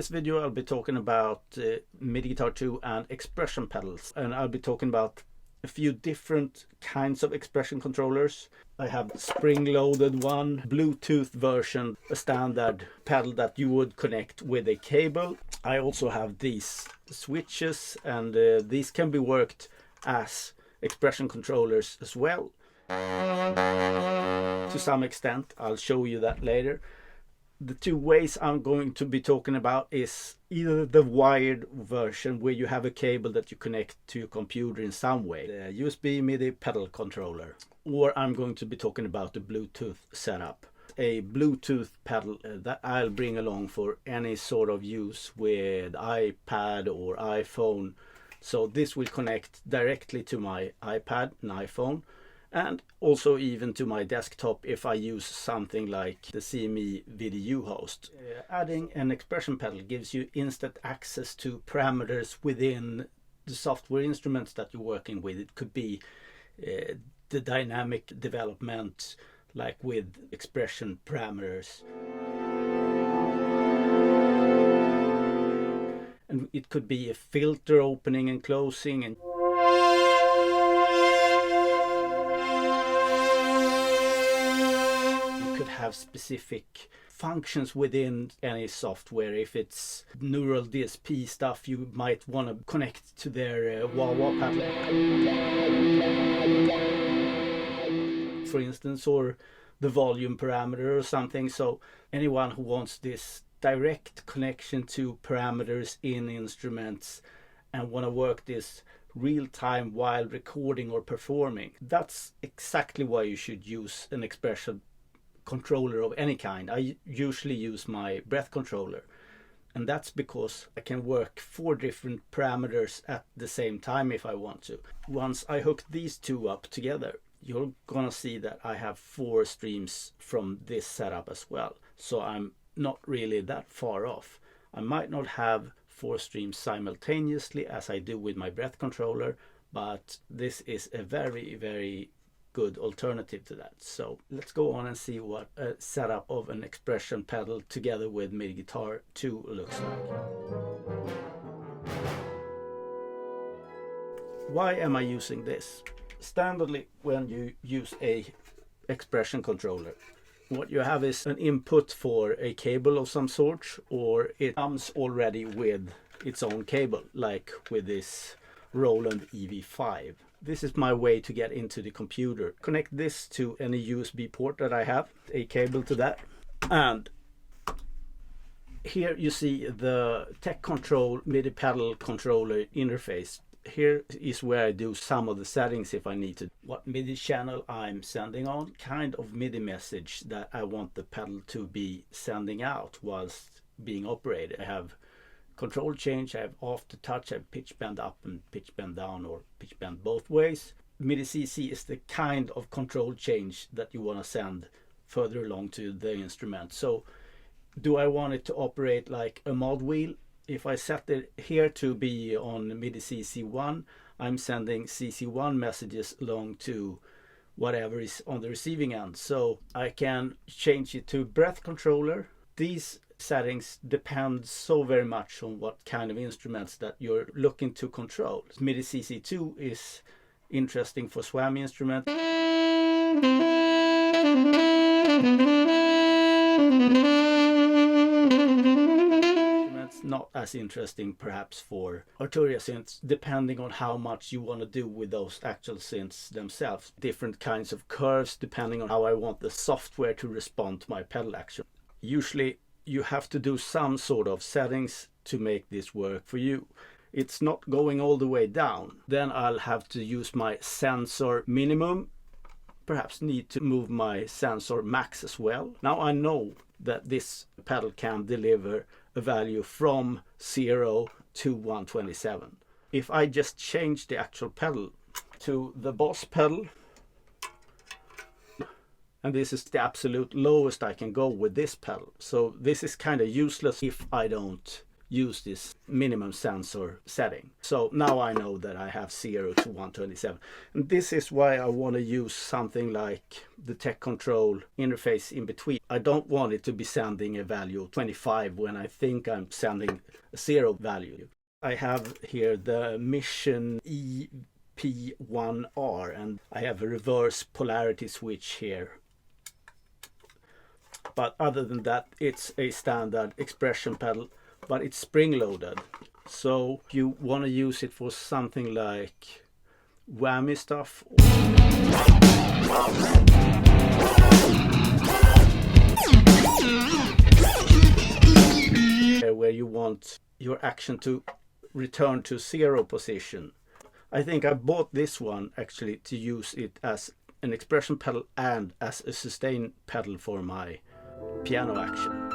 This video I'll be talking about MIDI Guitar 2 and expression pedals, and I'll be talking about a few different kinds of expression controllers. I have the spring-loaded one, Bluetooth version, a standard pedal that you would connect with a cable. I also have these switches, and these can be worked as expression controllers as well. To some extent, I'll show you that later. The two ways I'm going to be talking about is either the wired version where you have a cable that you connect to your computer in some way, the USB MIDI pedal controller, or I'm going to be talking about the Bluetooth setup, a Bluetooth pedal that I'll bring along for any sort of use with iPad or iPhone. So this will connect directly to my iPad and iPhone, and also even to my desktop if I use something like the CME VDU host. Adding an expression pedal gives you instant access to parameters within the software instruments that you're working with. It could be the dynamic development, like with expression parameters. And it could be a filter opening and closing, and have specific functions within any software. If it's neural DSP stuff, you might want to connect to their wah-wah pedal, for instance, or the volume parameter or something. So anyone who wants this direct connection to parameters in instruments and want to work this real time while recording or performing, that's exactly why you should use an expression controller of any kind. I usually use my breath controller, and that's because I can work 4 different parameters at the same time if I want to. Once I hook these two up together, you're gonna see that I have 4 streams from this setup as well, so I'm not really that far off. I might not have 4 streams simultaneously as I do with my breath controller, but this is a very good alternative to that. So let's go on and see what a setup of an expression pedal together with MIDI Guitar 2 looks like. Why am I using this? Standardly, when you use a expression controller, what you have is an input for a cable of some sort, or it comes already with its own cable, like with this Roland EV5. This is my way to get into the computer. Connect this to any USB port that I have, a cable to that. And here you see the TEControl MIDI pedal controller interface. Here is where I do some of the settings if I need to. What MIDI channel I'm sending on, kind of MIDI message that I want the pedal to be sending out whilst being operated. I have control change, I have after touch, I have pitch bend up and pitch bend down, or pitch bend both ways. MIDI CC is the kind of control change that you want to send further along to the instrument. So do I want it to operate like a mod wheel? If I set it here to be on MIDI CC1, I'm sending CC1 messages along to whatever is on the receiving end. So I can change it to breath controller. These settings depend so very much on what kind of instruments that you're looking to control. MIDI CC2 is interesting for swam instruments. Not as interesting perhaps for Arturia synths, depending on how much you want to do with those actual synths themselves. Different kinds of curves depending on how I want the software to respond to my pedal action. Usually you have to do some sort of settings to make this work for you. It's not going all the way down. Then I'll have to use my sensor minimum, perhaps need to move my sensor max as well. Now I know that this pedal can deliver a value from 0 to 127. If I just change the actual pedal to the Boss pedal, and this is the absolute lowest I can go with this pedal. So this is kind of useless if I don't use this minimum sensor setting. So now I know that I have 0 to 127. And this is why I want to use something like the TEControl interface in between. I don't want it to be sending a value of 25 when I think I'm sending a 0 value. I have here the Mission EP1R, and I have a reverse polarity switch here. But other than that, it's a standard expression pedal, but it's spring-loaded. So if you want to use it for something like whammy stuff, where you want your action to return to 0 position. I think I bought this one actually to use it as an expression pedal and as a sustain pedal for my piano action.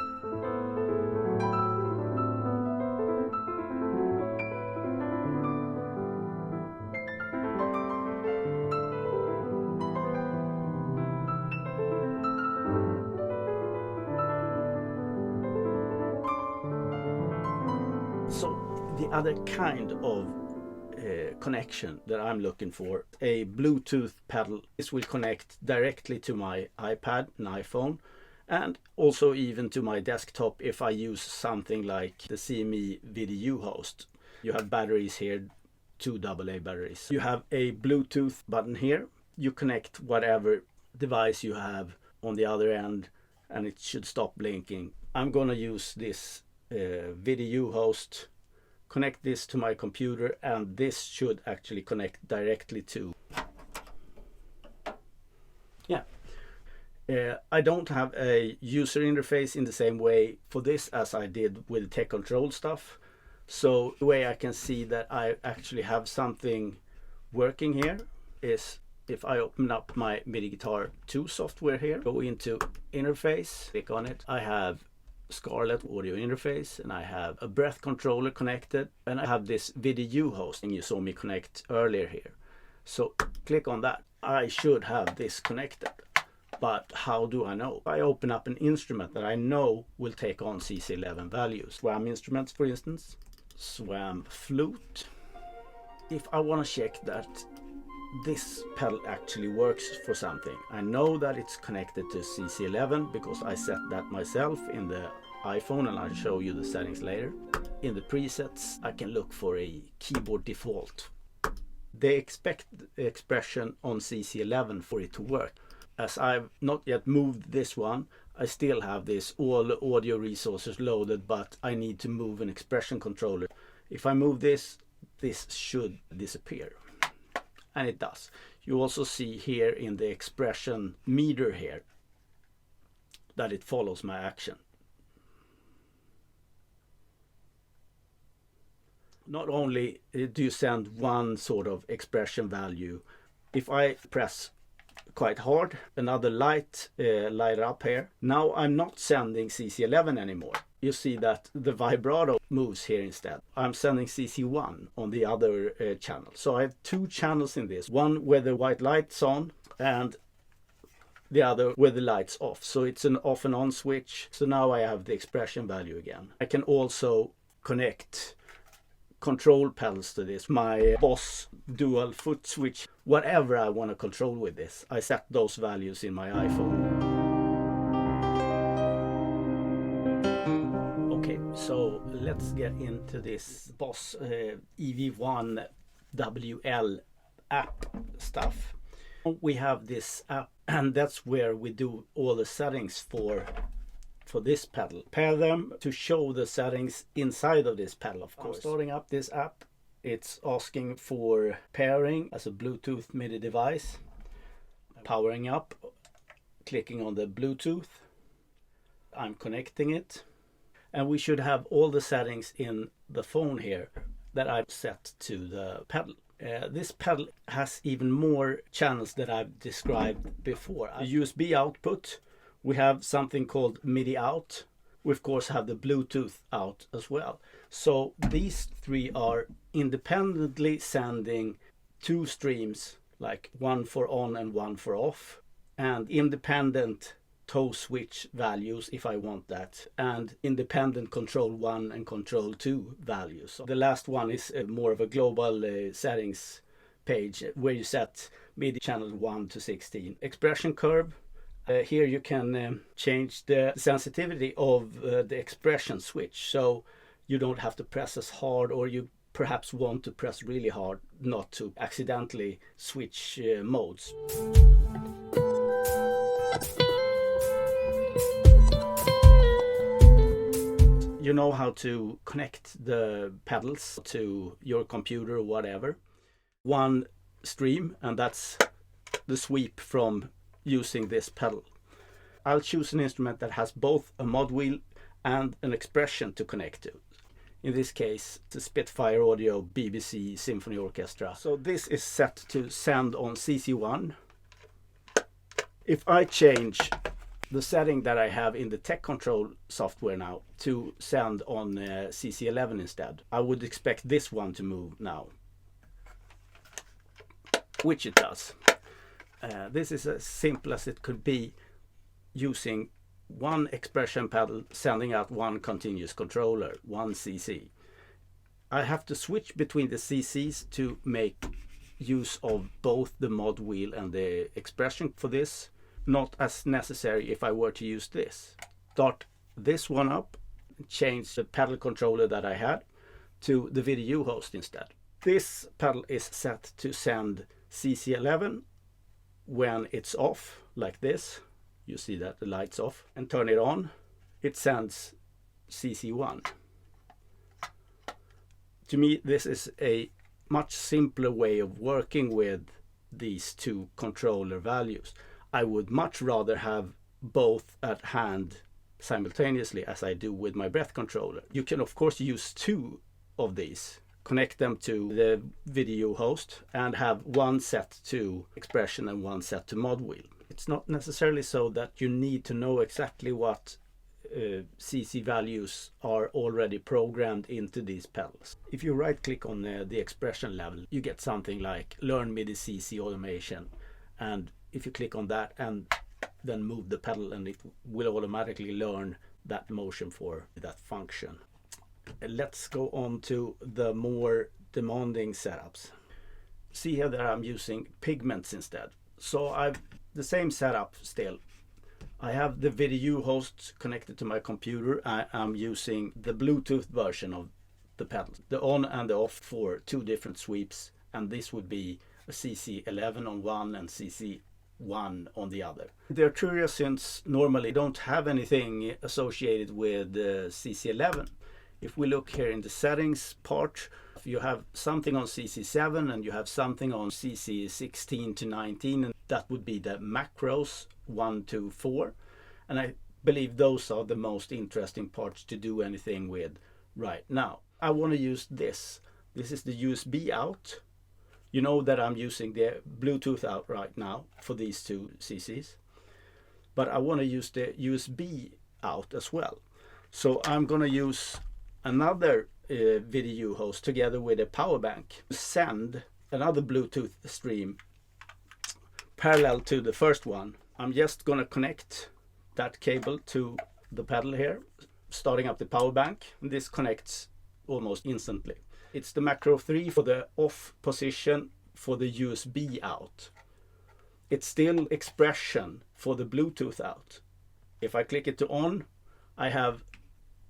So the other kind of connection that I'm looking for, a Bluetooth pedal. This will connect directly to my iPad and iPhone, and also even to my desktop if I use something like the CME VDU host. You have batteries here, 2 AA batteries. You have a Bluetooth button here. You connect whatever device you have on the other end and it should stop blinking. I'm gonna use this VDU host, connect this to my computer, and this should actually connect directly to. Yeah. I don't have a user interface in the same way for this as I did with the TEControl stuff. So the way I can see that I actually have something working here is if I open up my MIDI Guitar 2 software here, go into interface, click on it. I have Scarlett audio interface, and I have a breath controller connected, and I have this VDU host and you saw me connect earlier here. So click on that. I should have this connected. But how do I know? I open up an instrument that I know will take on CC11 values. Swam instruments, for instance. Swam flute. If I want to check that this pedal actually works for something, I know that it's connected to CC11 because I set that myself in the iPhone, and I'll show you the settings later. In the presets, I can look for a keyboard default. They expect the expression on CC11 for it to work. As I've not yet moved this one, I still have this all audio resources loaded, but I need to move an expression controller. If I move this, this should disappear. And it does. You also see here in the expression meter here that it follows my action. Not only do you send one sort of expression value, if I press quite hard, another light up here. Now I'm not sending CC11 anymore. You see that the vibrato moves here instead. I'm sending CC1 on the other channel. So I have 2 channels in this. One where the white light's on and the other where the light's off. So it's an off and on switch. So now I have the expression value again. I can also connect control pedals to this. My Boss dual foot switch, whatever I want to control with this, I set those values in my iPhone. Okay, so let's get into this Boss EV1 WL app stuff. We have this app, and that's where we do all the settings for this pedal. Pair them to show the settings inside of this pedal, of course. I'm starting up this app. It's asking for pairing as a Bluetooth MIDI device. Powering up, clicking on the Bluetooth. I'm connecting it. And we should have all the settings in the phone here that I've set to the pedal. This pedal has even more channels that I've described before. A USB output. We have something called MIDI out. We of course have the Bluetooth out as well. So these 3 are independently sending 2 streams, like one for on and one for off, and independent toe switch values if I want that, and independent control 1 and control 2 values. So the last one is more of a global settings page where you set MIDI channel 1 to 16. Expression curve. Here you can change the sensitivity of the expression switch, so you don't have to press as hard, or you perhaps want to press really hard not to accidentally switch modes. You know how to connect the pedals to your computer or whatever. One stream, and that's the sweep from using this pedal. I'll choose an instrument that has both a mod wheel and an expression to connect to. In this case, the Spitfire Audio BBC Symphony Orchestra. So this is set to send on CC1. If I change the setting that I have in the TEControl software now to send on CC11 instead, I would expect this one to move now, which it does. This is as simple as it could be, using one expression pedal sending out one continuous controller, one CC. I have to switch between the CCs to make use of both the mod wheel and the expression for this. Not as necessary if I were to use this. Start this one up, change the pedal controller that I had to the video host instead. This pedal is set to send CC11 when it's off, like this. You see that the light's off, and turn it on, it sends CC1. To me, this is a much simpler way of working with these two controller values. I would much rather have both at hand simultaneously, as I do with my breath controller. You can of course use two of these, connect them to the video host, and have one set to expression and one set to mod wheel. It's not necessarily so that you need to know exactly what CC values are already programmed into these pedals. If you right click on the expression level, you get something like Learn MIDI CC Automation, and if you click on that and then move the pedal, and it will automatically learn that motion for that function. Let's go on to the more demanding setups. See here that I'm using Pigments instead. So I've the same setup still. I have the video host connected to my computer. I'm using the Bluetooth version of the pedals, the on and the off for two different sweeps, and this would be a CC11 on one and CC1 on the other. The Arturia synths normally don't have anything associated with CC11. If we look here in the settings part, you have something on CC7 and you have something on CC16 to 19, and that would be the macros 1 to 4. And I believe those are the most interesting parts to do anything with right now. I want to use this. This is the USB out. You know that I'm using the Bluetooth out right now for these two CCs, but I want to use the USB out as well. So I'm going to use another video host together with a power bank to send another Bluetooth stream parallel to the first one. I'm just going to connect that cable to the pedal here, starting up the power bank, and this connects almost instantly. It's the macro 3 for the off position for the USB out. It's still expression for the Bluetooth out. If I click it to on, I have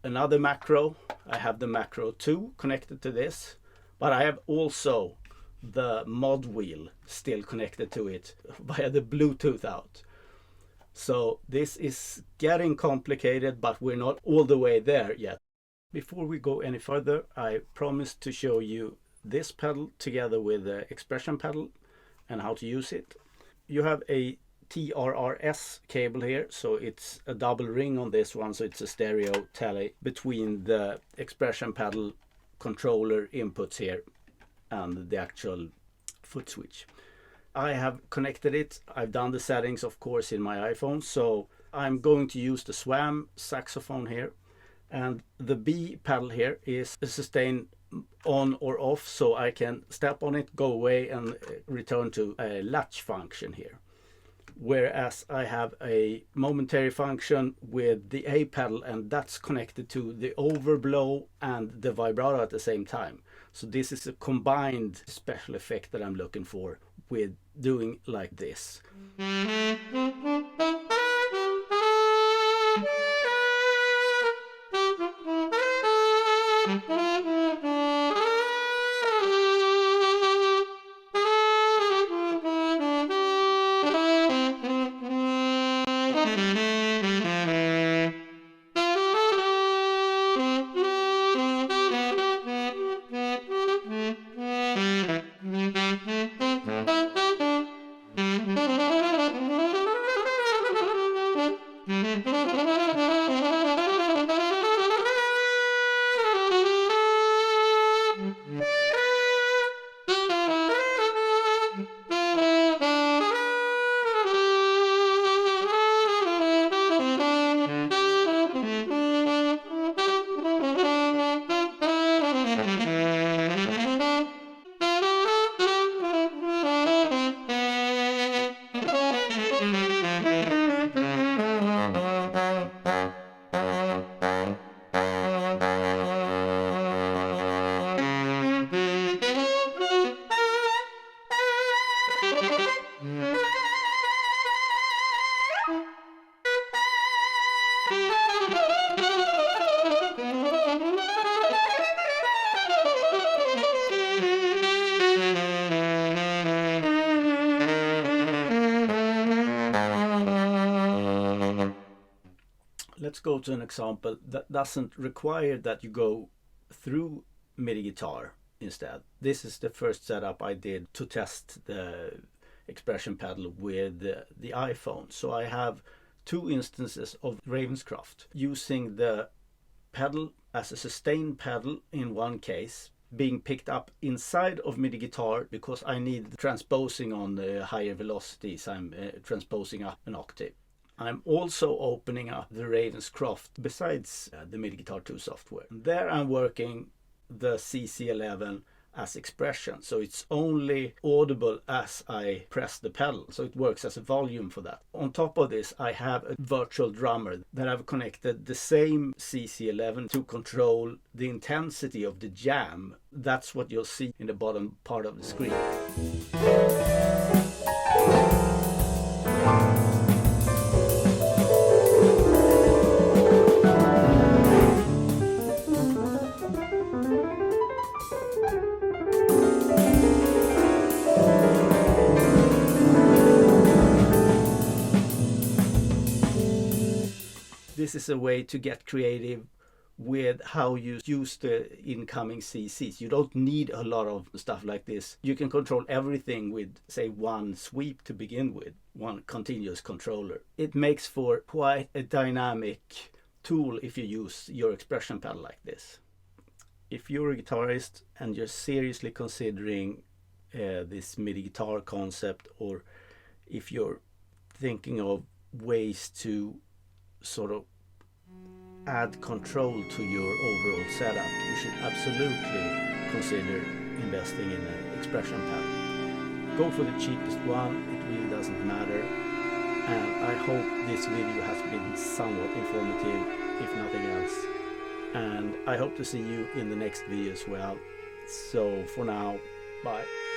another macro. I have the macro 2 connected to this, but I have also the mod wheel still connected to it via the Bluetooth out. So this is getting complicated, but we're not all the way there yet. Before we go any further, I promised to show you this pedal together with the expression pedal and how to use it. You have a TRRS cable here, so it's a double ring on this one, so it's a stereo tele between the expression pedal controller inputs here and the actual foot switch. I have connected it. I've done the settings, of course, in my iPhone, so I'm going to use the Swam saxophone here, and the B pedal here is a sustain on or off, so I can step on it, go away, and return to a latch function here. whereas I have a momentary function with the A pedal, and that's connected to the overblow and the vibrato at the same time. So this is a combined special effect that I'm looking for with doing like this. Let's go to an example that doesn't require that you go through MIDI Guitar instead. This is the first setup I did to test the expression pedal with the iPhone. So I have two instances of Ravenscroft using the pedal as a sustain pedal in one case, being picked up inside of MIDI Guitar because I need transposing on the higher velocities. I'm transposing up an octave. I'm also opening up the Ravenscroft besides the MIDI Guitar 2 software. There I'm working the CC11 as expression, so it's only audible as I press the pedal, so it works as a volume for that. On top of this, I have a virtual drummer that I've connected the same CC11 to control the intensity of the jam. That's what you'll see in the bottom part of the screen. This is a way to get creative with how you use the incoming CCs. You don't need a lot of stuff like this. You can control everything with, say, one sweep to begin with, one continuous controller. It makes for quite a dynamic tool if you use your expression pedal like this. If you're a guitarist and you're seriously considering this MIDI guitar concept, or if you're thinking of ways to sort of add control to your overall setup, you should absolutely consider investing in an expression pedal. Go for the cheapest one, it really doesn't matter. And I hope this video has been somewhat informative, if nothing else. And I hope to see you in the next video as well. So for now, bye.